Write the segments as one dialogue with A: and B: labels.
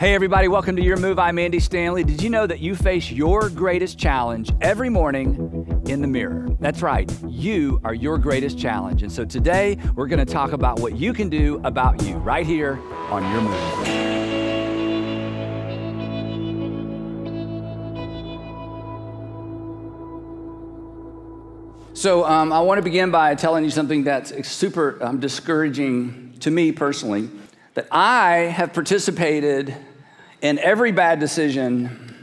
A: Hey everybody, welcome to Your Move. I'm Andy Stanley. Did you know that you face your greatest challenge every morning in the mirror? That's right, you are your greatest challenge. And so today we're going to talk about what you can do about you right here on Your Move. So I want to begin by telling you something that's super discouraging to me personally, that I have participated in every bad decision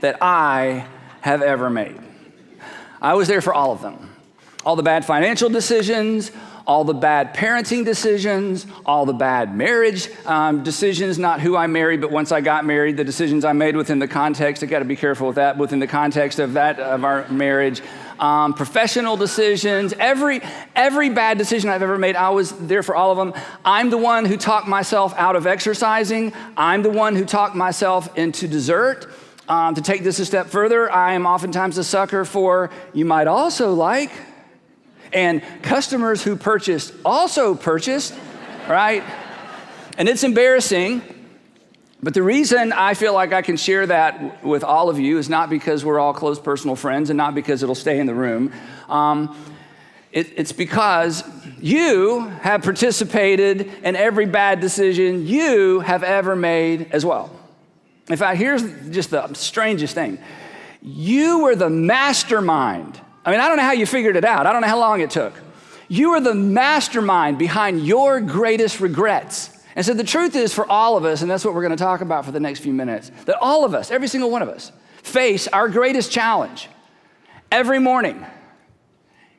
A: that I have ever made. I was there for all of them. All the bad financial decisions, all the bad parenting decisions, all the bad marriage decisions, not who I married, but once I got married, the decisions I made within the context, I got to be careful with that, within the context of our marriage. Professional decisions, every bad decision I've ever made, I was there for all of them. I'm the one who talked myself out of exercising. I'm the one who talked myself into dessert. To take this a step further, I am oftentimes a sucker for, you might also like, and customers who purchased also purchased, right? And it's embarrassing. But the reason I feel like I can share that with all of you is not because we're all close personal friends and not because it'll stay in the room. It's because you have participated in every bad decision you have ever made as well. In fact, here's just the strangest thing. You were the mastermind. I mean, I don't know how you figured it out. I don't know how long it took. You were the mastermind behind your greatest regrets. And so the truth is for all of us, and that's what we're going to talk about for the next few minutes, that all of us, every single one of us, face our greatest challenge every morning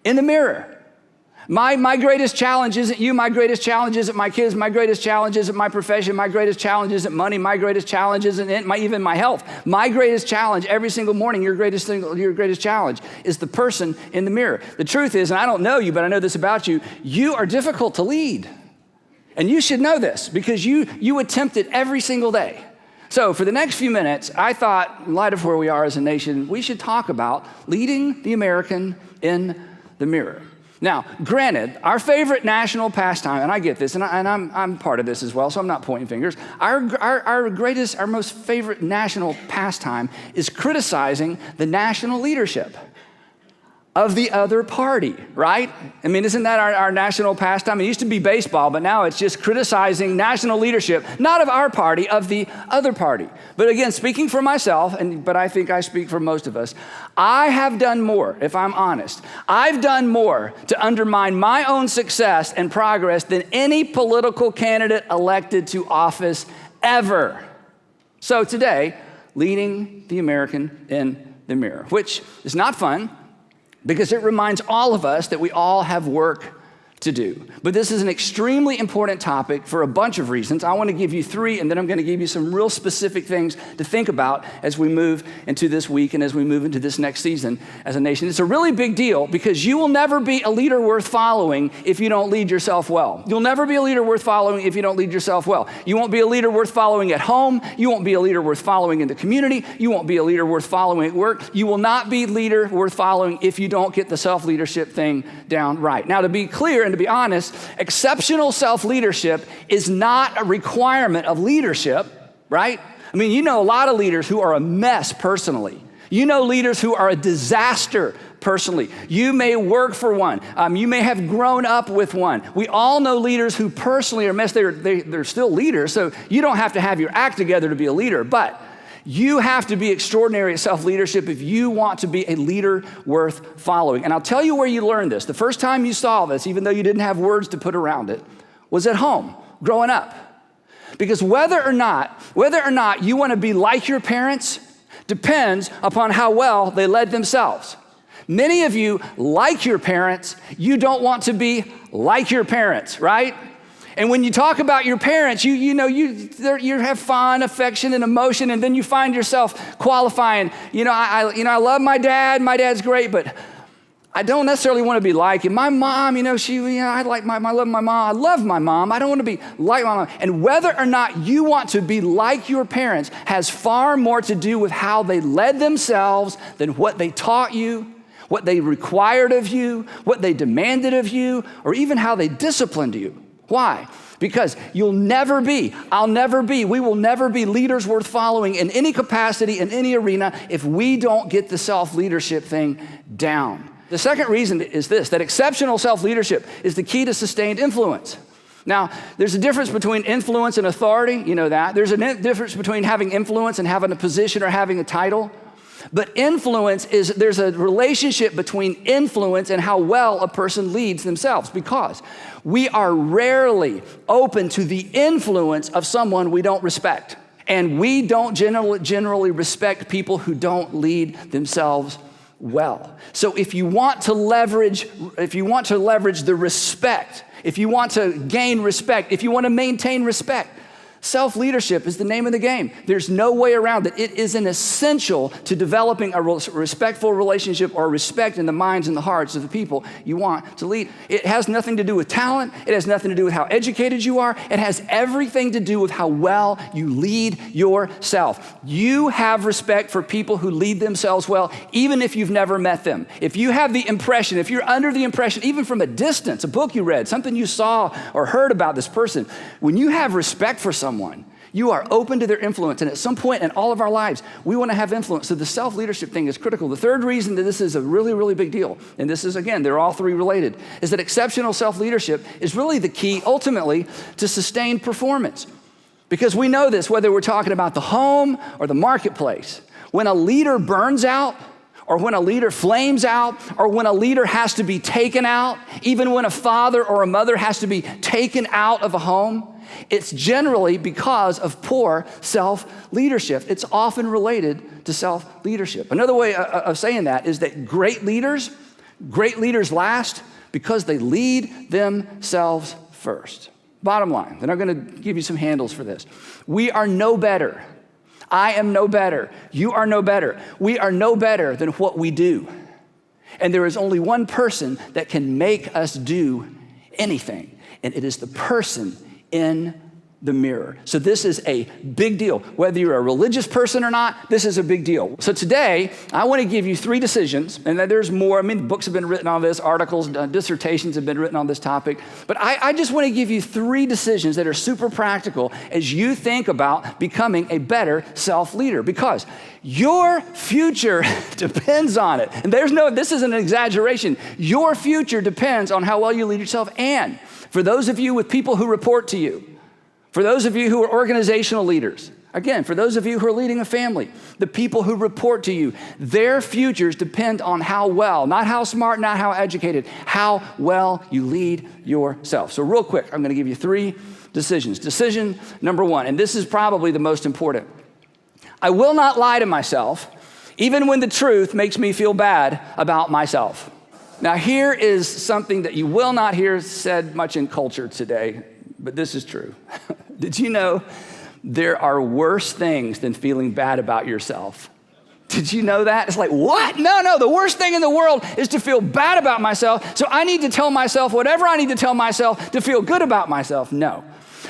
A: in the mirror. My greatest challenge isn't you. My greatest challenge isn't my kids. My greatest challenge isn't my profession. My greatest challenge isn't money. My greatest challenge isn't even my health. My greatest challenge every single morning, your greatest challenge is the person in the mirror. The truth is, and I don't know you, but I know this about you, you are difficult to lead. And you should know this because you attempt it every single day. So for the next few minutes, I thought, in light of where we are as a nation, we should talk about leading the American in the mirror. Now, granted, our favorite national pastime, and I get this, and I'm part of this as well, so I'm not pointing fingers. Our most favorite national pastime is criticizing the national leadership of the other party, right? I mean, isn't that our national pastime? It used to be baseball, but now it's just criticizing national leadership, not of our party, of the other party. But again, speaking for myself, but I think I speak for most of us, I have done more, if I'm honest. I've done more to undermine my own success and progress than any political candidate elected to office ever. So today, leading the American in the mirror, which is not fun, because it reminds all of us that we all have work to do. But this is an extremely important topic for a bunch of reasons. I want to give you three, and then I'm going to give you some real specific things to think about as we move into this week and as we move into this next season as a nation. It's a really big deal because you will never be a leader worth following if you don't lead yourself well. You'll never be a leader worth following if you don't lead yourself well. You won't be a leader worth following at home. You won't be a leader worth following in the community. You won't be a leader worth following at work. You will not be a leader worth following if you don't get the self-leadership thing down right. Now, to be clear and to be honest, exceptional self-leadership is not a requirement of leadership, right? I mean, you know a lot of leaders who are a mess personally. You know leaders who are a disaster personally. You may work for one. You may have grown up with one. We all know leaders who personally are a mess. They're still leaders, so you don't have to have your act together to be a leader, but you have to be extraordinary at self-leadership if you want to be a leader worth following. And I'll tell you where you learned this. The first time you saw this, even though you didn't have words to put around it, was at home, growing up. Because whether or not you want to be like your parents depends upon how well they led themselves. Many of you like your parents, you don't want to be like your parents, right? And when you talk about your parents, you have fun, affection, and emotion, and then you find yourself qualifying. I love my dad. My dad's great, but I don't necessarily want to be like him. My mom, I love my mom. I love my mom. I don't want to be like my mom. And whether or not you want to be like your parents has far more to do with how they led themselves than what they taught you, what they required of you, what they demanded of you, or even how they disciplined you. Why? Because we will never be leaders worth following in any capacity, in any arena, if we don't get the self-leadership thing down. The second reason is this, that exceptional self-leadership is the key to sustained influence. Now, there's a difference between influence and authority, you know that. There's a difference between having influence and having a position or having a title. But there's a relationship between influence and how well a person leads themselves, because we are rarely open to the influence of someone we don't respect. And we don't generally respect people who don't lead themselves well. So if you want to leverage the respect, if you want to gain respect, if you want to maintain respect, self-leadership is the name of the game. There's no way around it. It is an essential to developing a respectful relationship or respect in the minds and the hearts of the people you want to lead. It has nothing to do with talent. It has nothing to do with how educated you are. It has everything to do with how well you lead yourself. You have respect for people who lead themselves well, even if you've never met them. If you have the impression, if you're under the impression, even from a distance, a book you read, something you saw or heard about this person, when you have respect for someone, you are open to their influence. And at some point in all of our lives, we want to have influence. So the self-leadership thing is critical. The third reason that this is a really, really big deal, and this is, again, they're all three related, is that exceptional self-leadership is really the key, ultimately, to sustained performance. Because we know this, whether we're talking about the home or the marketplace. When a leader burns out, or when a leader flames out, or when a leader has to be taken out, even when a father or a mother has to be taken out of a home, it's generally because of poor self-leadership. It's often related to self-leadership. Another way of saying that is that great leaders last because they lead themselves first. Bottom line, and I'm going to give you some handles for this. We are no better. I am no better. You are no better. We are no better than what we do. And there is only one person that can make us do anything, and it is the person in the mirror. So this is a big deal. Whether you're a religious person or not, this is a big deal. So today, I want to give you 3 decisions, and there's more. I mean, books have been written on this, articles, dissertations have been written on this topic, but I just want to give you 3 decisions that are super practical as you think about becoming a better self-leader, because your future depends on it. And this isn't an exaggeration. Your future depends on how well you lead yourself. And for those of you with people who report to you, for those of you who are organizational leaders, again, for those of you who are leading a family, the people who report to you, their futures depend on how well, not how smart, not how educated, how well you lead yourself. So real quick, I'm going to give you 3 decisions. Decision number 1, and this is probably the most important. I will not lie to myself, even when the truth makes me feel bad about myself. Now, here is something that you will not hear said much in culture today, but this is true. Did you know there are worse things than feeling bad about yourself? Did you know that? It's like, what? No, the worst thing in the world is to feel bad about myself, so I need to tell myself whatever I need to tell myself to feel good about myself. No.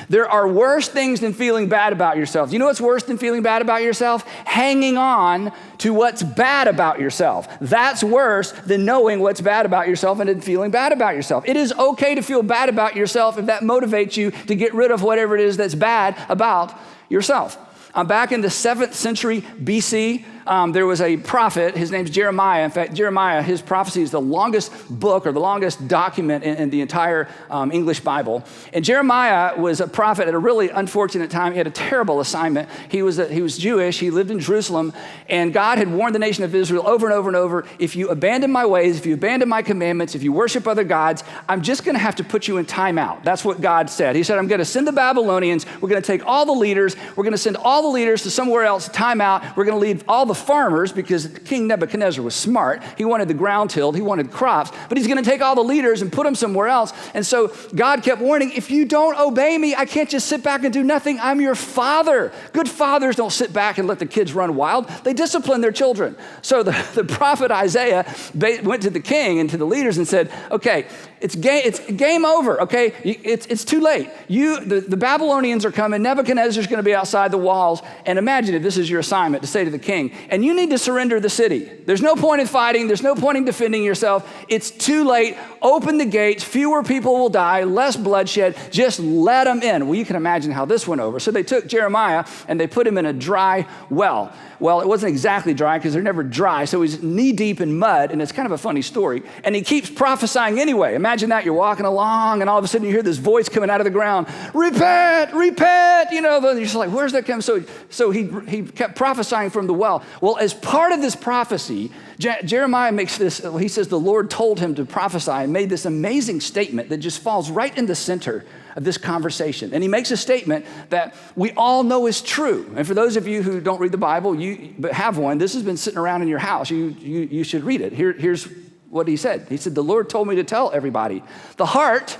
A: There are worse things than feeling bad about yourself. Do you know what's worse than feeling bad about yourself? Hanging on to what's bad about yourself. That's worse than knowing what's bad about yourself and then feeling bad about yourself. It is okay to feel bad about yourself if that motivates you to get rid of whatever it is that's bad about yourself. Back in the 7th century BC, there was a prophet. His name's Jeremiah. In fact, Jeremiah, his prophecy is the longest book or the longest document in the entire English Bible. And Jeremiah was a prophet at a really unfortunate time. He had a terrible assignment. He was Jewish. He lived in Jerusalem. And God had warned the nation of Israel over and over and over, if you abandon my ways, if you abandon my commandments, if you worship other gods, I'm just going to have to put you in timeout. That's what God said. He said, I'm going to send the Babylonians. We're going to take all the leaders. We're going to send all the leaders to somewhere else, timeout. We're going to leave all the farmers, because King Nebuchadnezzar was smart. He wanted the ground tilled. He wanted crops. But he's going to take all the leaders and put them somewhere else. And so God kept warning, if you don't obey me, I can't just sit back and do nothing. I'm your father. Good fathers don't sit back and let the kids run wild. They discipline their children. So the prophet Isaiah went to the king and to the leaders and said, okay, it's game over, okay? It's too late. The Babylonians are coming. Nebuchadnezzar's going to be outside the wall. walls, and imagine if this is your assignment to say to the king, and you need to surrender the city. There's no point in fighting. There's no point in defending yourself. It's too late. Open the gates. Fewer people will die, less bloodshed. Just let them in. Well, you can imagine how this went over. So they took Jeremiah and they put him in a dry well. Well, it wasn't exactly dry because they're never dry. So he's knee deep in mud, and it's kind of a funny story. And he keeps prophesying anyway. Imagine that. You're walking along, and all of a sudden you hear this voice coming out of the ground. Repent, repent. You know, you're just like, where's that coming? So he kept prophesying from the well. Well, as part of this prophecy, Jeremiah makes this, he says the Lord told him to prophesy and made this amazing statement that just falls right in the center of this conversation. And he makes a statement that we all know is true. And for those of you who don't read the Bible, but have one, this has been sitting around in your house. You should read it. Here's what he said. He said, the Lord told me to tell everybody, the heart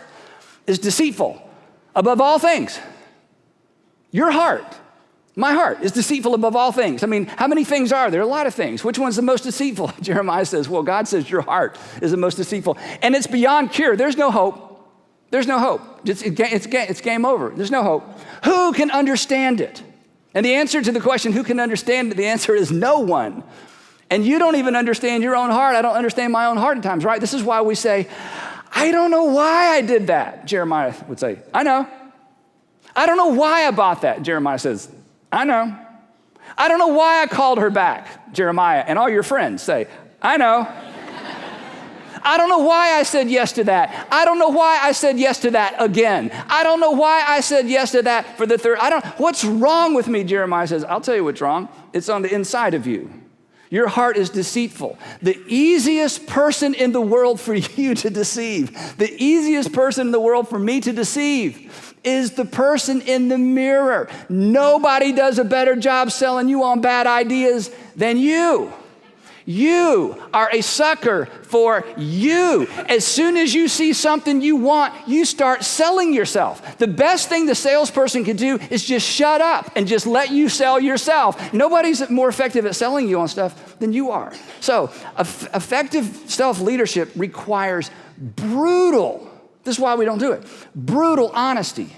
A: is deceitful above all things. Your heart, my heart, is deceitful above all things. I mean, how many things are there? A lot of things. Which one's the most deceitful? Jeremiah says, well, God says your heart is the most deceitful. And it's beyond cure. There's no hope. There's no hope. It's game over. There's no hope. Who can understand it? And the answer to the question, who can understand it? The answer is no one. And you don't even understand your own heart. I don't understand my own heart at times, right? This is why we say, I don't know why I did that. Jeremiah would say, I know. I don't know why I bought that. Jeremiah says, I know. I don't know why I called her back. Jeremiah and all your friends say, I know. I don't know why I said yes to that. I don't know why I said yes to that again. I don't know why I said yes to that for the third. What's wrong with me? Jeremiah says, I'll tell you what's wrong. It's on the inside of you. Your heart is deceitful. The easiest person in the world for you to deceive, the easiest person in the world for me to deceive is the person in the mirror. Nobody does a better job selling you on bad ideas than you. You are a sucker for you. As soon as you see something you want, you start selling yourself. The best thing the salesperson can do is just shut up and just let you sell yourself. Nobody's more effective at selling you on stuff than you are. So effective self-leadership requires brutal, this is why we don't do it, brutal honesty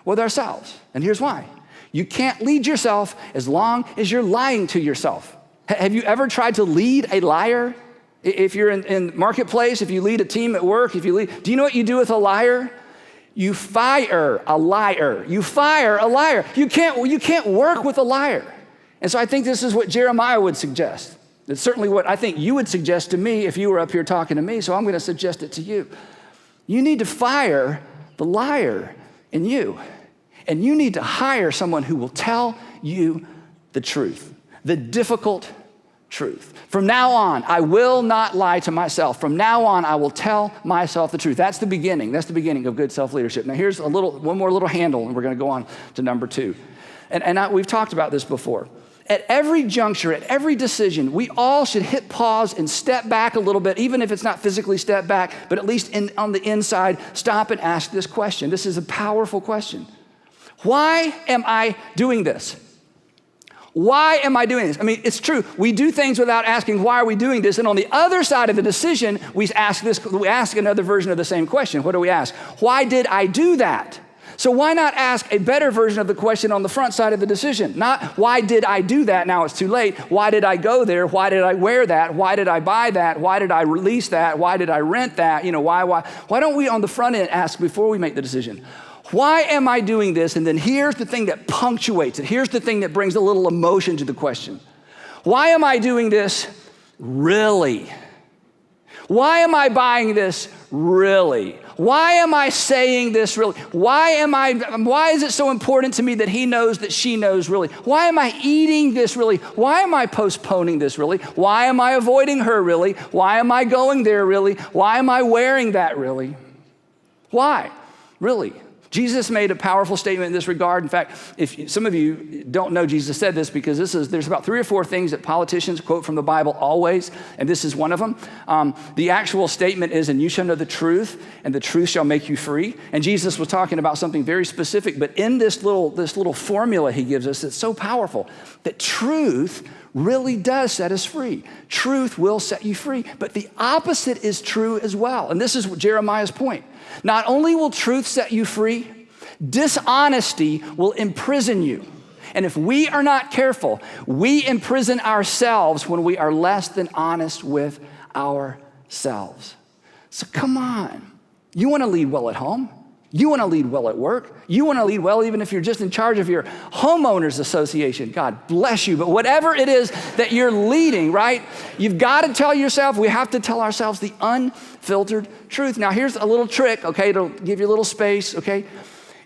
A: with ourselves. And here's why. You can't lead yourself as long as you're lying to yourself. Have you ever tried to lead a liar? If you're in marketplace, if you lead a team at work, do you know what you do with a liar? You fire a liar. You fire a liar. You can't work with a liar. And so I think this is what Jeremiah would suggest. It's certainly what I think you would suggest to me if you were up here talking to me, so I'm going to suggest it to you. You need to fire the liar in you. And you need to hire someone who will tell you the truth. The difficult truth. From now on, I will not lie to myself. From now on, I will tell myself the truth. That's the beginning. That's the beginning of good self-leadership. Now here's one more little handle, and we're going to go on to number 2. And we've talked about this before. At every juncture, at every decision, we all should hit pause and step back a little bit, even if it's not physically step back, but at least on the inside, stop and ask this question. This is a powerful question. Why am I doing this? Why am I doing this? I mean, it's true. We do things without asking, why are we doing this? And on the other side of the decision, we ask another version of the same question. What do we ask? Why did I do that? So why not ask a better version of the question on the front side of the decision? Not, why did I do that? Now it's too late. Why did I go there? Why did I wear that? Why did I buy that? Why did I release that? Why did I rent that? Why don't we on the front end ask before we make the decision? Why am I doing this? And then here's the thing that punctuates it. Here's the thing that brings a little emotion to the question. Why am I doing this? Really? Why am I buying this? Really? Why am I saying this? Really? Why is it so important to me that he knows that she knows? Really? Why am I eating this? Really? Why am I postponing this? Really? Why am I avoiding her? Really? Why am I going there? Really? Why am I wearing that? Really? Why? Really? Jesus made a powerful statement in this regard. In fact, if some of you don't know Jesus said this, because there's about 3 or 4 things that politicians quote from the Bible always, and this is one of them. The actual statement is, and you shall know the truth, and the truth shall make you free. And Jesus was talking about something very specific, but in this little formula he gives us, it's so powerful, that truth really does set us free. Truth will set you free, but the opposite is true as well. And this is Jeremiah's point. Not only will truth set you free, dishonesty will imprison you. And if we are not careful, we imprison ourselves when we are less than honest with ourselves. So come on. You want to lead well at home. You want to lead well at work. You want to lead well even if you're just in charge of your homeowners association. God bless you. But whatever it is that you're leading, right? You've got to tell yourself, we have to tell ourselves the unfiltered truth. Now here's a little trick, okay? It'll give you a little space, okay?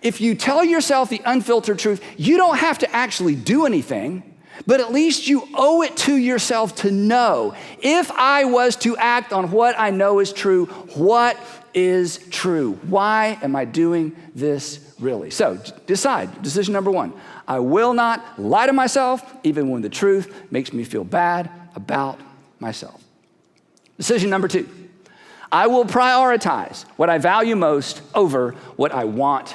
A: If you tell yourself the unfiltered truth, you don't have to actually do anything, but at least you owe it to yourself to know, if I was to act on what I know is true, what is true? Why am I doing this really? So decide, decision number one, I will not lie to myself even when the truth makes me feel bad about myself. Decision number two, I will prioritize what I value most over what I want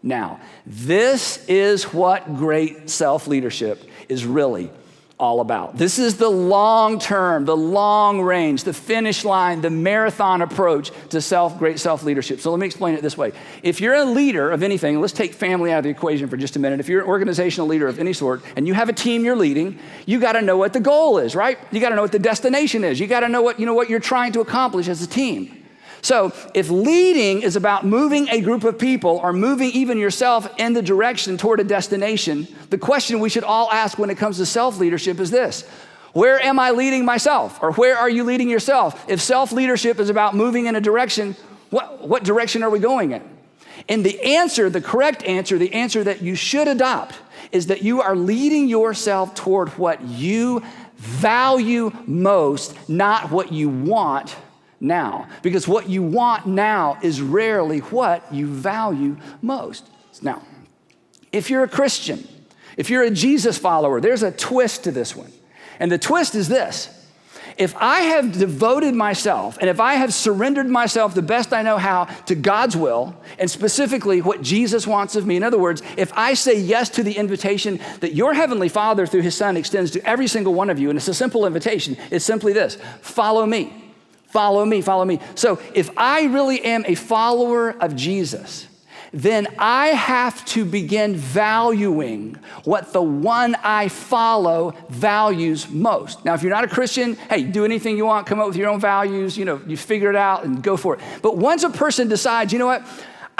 A: now. This is what great self-leadership is really all about. This is the long term, the long range, the finish line, the marathon approach to great self-leadership. So let me explain it this way. If you're a leader of anything, let's take family out of the equation for just a minute. If you're an organizational leader of any sort and you have a team you're leading, you got to know what the goal is, right? You got to know what the destination is. You got to know what you're trying to accomplish as a team. So if leading is about moving a group of people or moving even yourself in the direction toward a destination, the question we should all ask when it comes to self-leadership is this: where am I leading myself? Or where are you leading yourself? If self-leadership is about moving in a direction, what direction are we going in? And the correct answer, the answer that you should adopt is that you are leading yourself toward what you value most, not what you want now, because what you want now is rarely what you value most. Now, if you're a Christian, if you're a Jesus follower, there's a twist to this one. And the twist is this: if I have devoted myself and if I have surrendered myself the best I know how to God's will, and specifically what Jesus wants of me, in other words, if I say yes to the invitation that your Heavenly Father through His Son extends to every single one of you, and it's a simple invitation, it's simply this: follow me. Follow me, follow me. So if I really am a follower of Jesus, then I have to begin valuing what the one I follow values most. Now, if you're not a Christian, hey, do anything you want, come up with your own values, you figure it out and go for it. But once a person decides, you know what,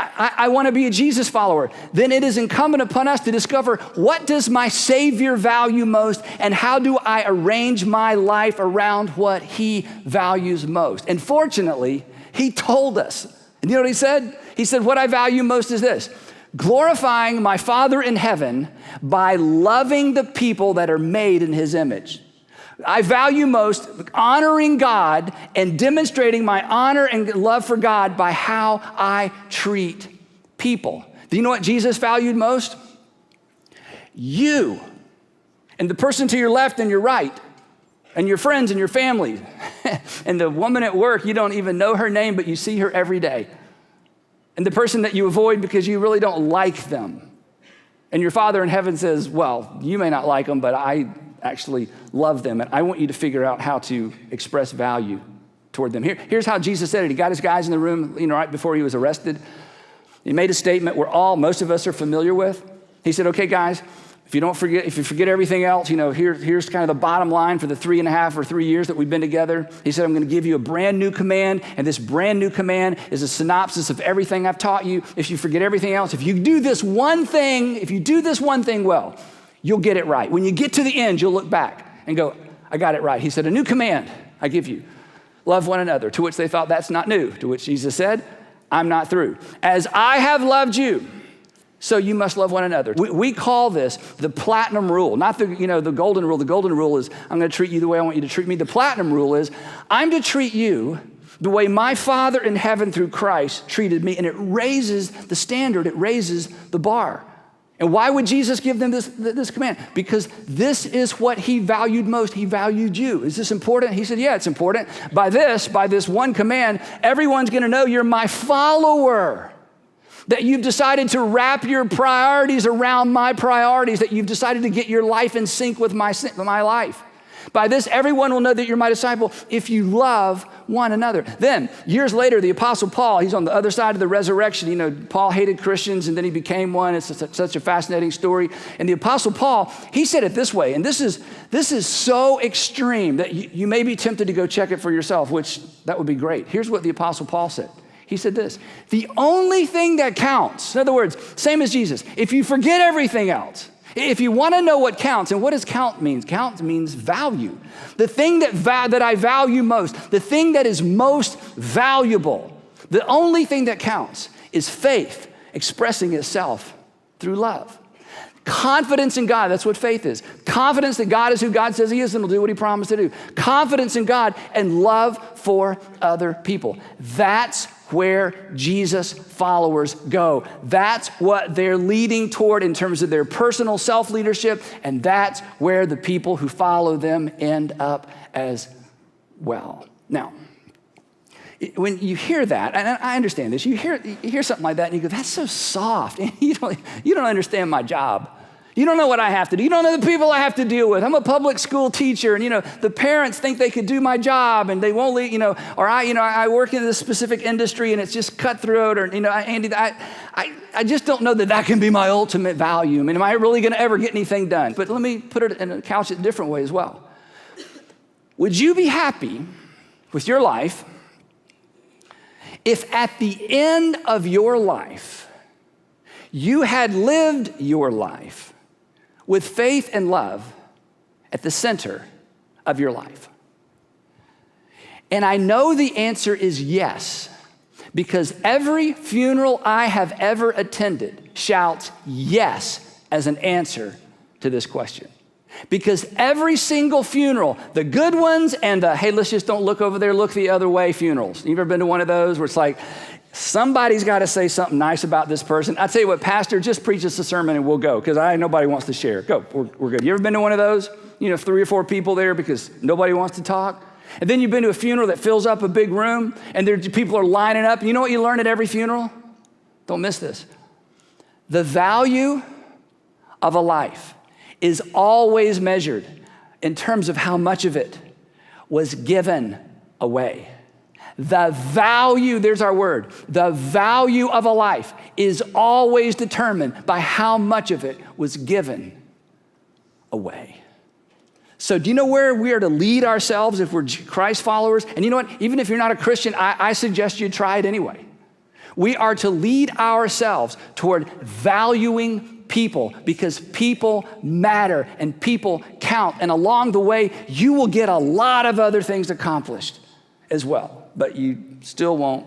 A: I want to be a Jesus follower, then it is incumbent upon us to discover, what does my Savior value most, and how do I arrange my life around what He values most? And fortunately, He told us. And you know what He said? He said, what I value most is this: glorifying my Father in heaven by loving the people that are made in His image. I value most honoring God and demonstrating my honor and love for God by how I treat people. Do you know what Jesus valued most? You and the person to your left and your right, and your friends and your family, and the woman at work, you don't even know her name, but you see her every day, and the person that you avoid because you really don't like them. And your Father in heaven says, well, you may not like them, but I actually love them, and I want you to figure out how to express value toward them. Here's how Jesus said it. He got his guys in the room, right before he was arrested. He made a statement most of us are familiar with. He said, okay, guys, if you forget everything else, here's kind of the bottom line for the 3.5 or 3 years that we've been together. He said, I'm going to give you a brand new command, and this brand new command is a synopsis of everything I've taught you. If you forget everything else, if you do this one thing well, you'll get it right. When you get to the end, you'll look back and go, I got it right. He said, a new command I give you: love one another. To which they thought, that's not new. To which Jesus said, I'm not through. As I have loved you, so you must love one another. We call this the platinum rule, not the golden rule. The golden rule is, I'm going to treat you the way I want you to treat me. The platinum rule is, I'm to treat you the way my Father in heaven through Christ treated me. And it raises the standard. It raises the bar. And why would Jesus give them this command? Because this is what He valued most. He valued you. Is this important? He said, yeah, it's important. By this one command, everyone's going to know you're my follower. That you've decided to wrap your priorities around my priorities. That you've decided to get your life in sync with my life. By this, everyone will know that you're my disciple if you love one another. Then, years later, the Apostle Paul, he's on the other side of the resurrection. You know, Paul hated Christians and then he became one. It's such a fascinating story. And the Apostle Paul, he said it this way, and this is so extreme that you may be tempted to go check it for yourself, which that would be great. Here's what the Apostle Paul said. He said this: the only thing that counts, in other words, same as Jesus, if you forget everything else, if you want to know what counts, and what does count mean? Count means value. The thing that I value most, the thing that is most valuable, the only thing that counts is faith expressing itself through love. Confidence in God, that's what faith is. Confidence that God is who God says he is and will do what he promised to do. Confidence in God and love for other people. That's where Jesus followers go. That's what they're leading toward in terms of their personal self-leadership, and that's where the people who follow them end up as well. Now, when you hear that, and I understand this, you hear something like that and you go, that's so soft. You don't understand my job. You don't know what I have to do. You don't know the people I have to deal with. I'm a public school teacher, and the parents think they could do my job, and they won't leave, or I work in this specific industry, and it's just cutthroat, or Andy, I just don't know that can be my ultimate value. I mean, am I really going to ever get anything done? But let me put it in a couch it a different way as well. Would you be happy with your life if at the end of your life you had lived your life with faith and love at the center of your life? And I know the answer is yes, because every funeral I have ever attended shouts yes as an answer to this question. Because every single funeral, the good ones and the, hey, let's just don't look over there, look the other way funerals. You ever been to one of those where it's like, somebody's got to say something nice about this person? I tell you what, pastor, just preach us a sermon and we'll go, because nobody wants to share. Go, we're good. You ever been to one of those? 3 or 4 people there because nobody wants to talk? And then you've been to a funeral that fills up a big room and people are lining up. You know what you learn at every funeral? Don't miss this. The value of a life is always measured in terms of how much of it was given away. The value, there's our word, the value of a life is always determined by how much of it was given away. So do you know where we are to lead ourselves if we're Christ followers? And you know what? Even if you're not a Christian, I suggest you try it anyway. We are to lead ourselves toward valuing people, because people matter and people count. And along the way, you will get a lot of other things accomplished as well, but you still won't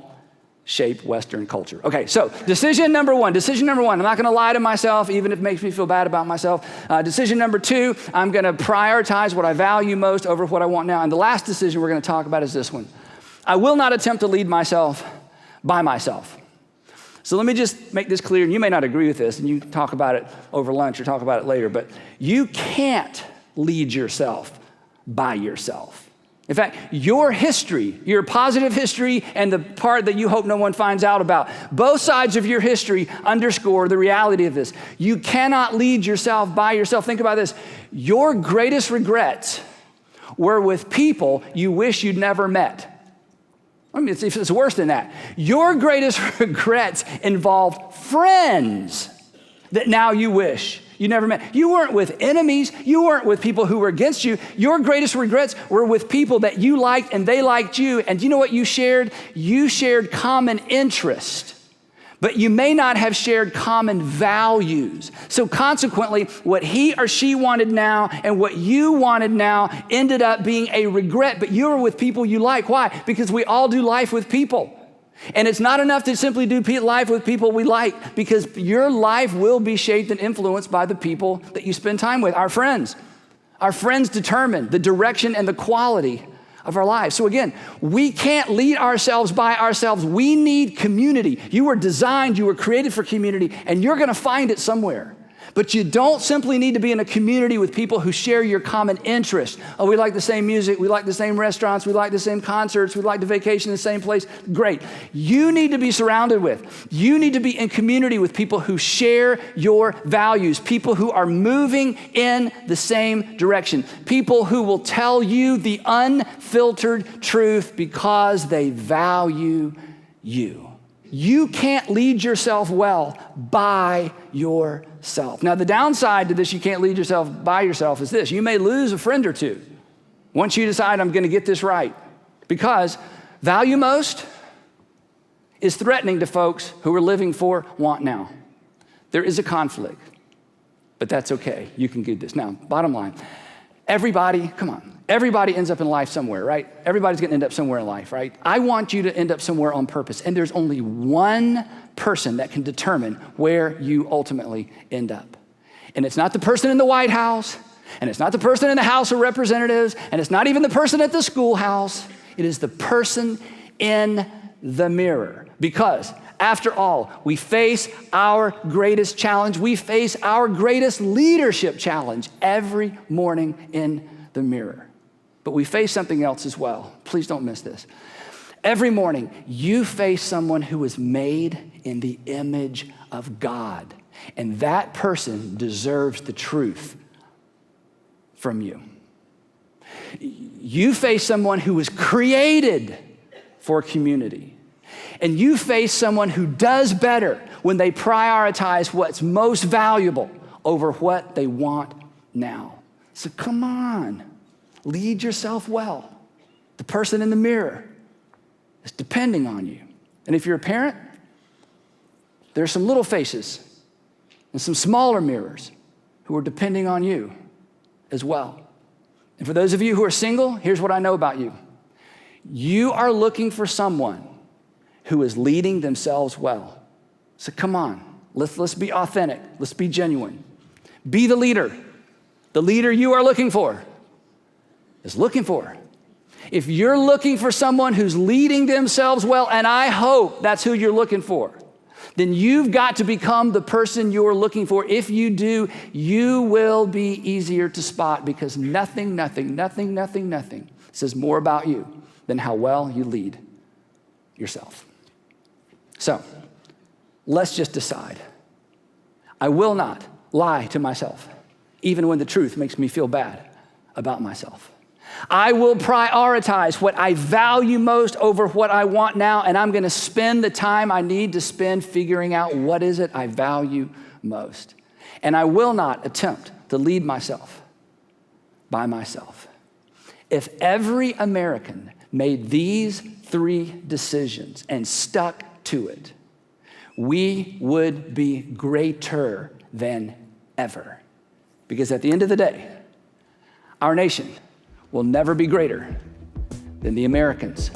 A: shape Western culture. Okay, so decision number one. I'm not going to lie to myself, even if it makes me feel bad about myself. Decision number 2, I'm going to prioritize what I value most over what I want now. And the last decision we're going to talk about is this one. I will not attempt to lead myself by myself. So let me just make this clear, and you may not agree with this, and you talk about it over lunch or talk about it later, but you can't lead yourself by yourself. In fact, your history, your positive history and the part that you hope no one finds out about, both sides of your history underscore the reality of this. You cannot lead yourself by yourself. Think about this. Your greatest regrets were with people you wish you'd never met. I mean, it's worse than that. Your greatest regrets involved friends that now you wish you never met. You weren't with enemies. You weren't with people who were against you. Your greatest regrets were with people that you liked and they liked you. And do you know what you shared? You shared common interest, but you may not have shared common values. So consequently, what he or she wanted now and what you wanted now ended up being a regret, but you were with people you like. Why? Because we all do life with people. And it's not enough to simply do life with people we like, because your life will be shaped and influenced by the people that you spend time with. Our friends determine the direction and the quality of our lives. So again, we can't lead ourselves by ourselves. We need community. You were designed, you were created for community, and you're going to find it somewhere. But you don't simply need to be in a community with people who share your common interest. Oh, we like the same music, we like the same restaurants, we like the same concerts, we like to vacation in the same place. Great. You need to be surrounded with, you need to be in community with people who share your values, people who are moving in the same direction, people who will tell you the unfiltered truth because they value you. You can't lead yourself well by yourself. Now, the downside to this, you can't lead yourself by yourself, is this. You may lose a friend or two once you decide, I'm going to get this right. Because value most is threatening to folks who are living for want now. There is a conflict, but that's okay. You can do this. Now, bottom line, everybody ends up in life somewhere, right? Everybody's gonna end up somewhere in life, right? I want you to end up somewhere on purpose, and there's only one person that can determine where you ultimately end up. And it's not the person in the White House, and it's not the person in the House of Representatives, and it's not even the person at the schoolhouse. It is the person in the mirror. Because after all, we face our greatest challenge. We face our greatest leadership challenge every morning in the mirror. But we face something else as well. Please don't miss this. Every morning, you face someone who is made in the image of God. And that person deserves the truth from you. You face someone who was created for community. And you face someone who does better when they prioritize what's most valuable over what they want now. So come on, lead yourself well. The person in the mirror is depending on you. And if you're a parent, there's some little faces and some smaller mirrors who are depending on you as well. And for those of you who are single, here's what I know about you. You are looking for someone who is leading themselves well. So come on, let's be authentic. Let's be genuine. Be the leader. The leader you are looking for is looking for. If you're looking for someone who's leading themselves well, and I hope that's who you're looking for, then you've got to become the person you're looking for. If you do, you will be easier to spot, because nothing says more about you than how well you lead yourself. So let's just decide. I will not lie to myself, even when the truth makes me feel bad about myself. I will prioritize what I value most over what I want now, and I'm going to spend the time I need to spend figuring out what is it I value most. And I will not attempt to lead myself by myself. If every American made these 3 decisions and stuck to it, we would be greater than ever. Because at the end of the day, our nation will never be greater than the Americans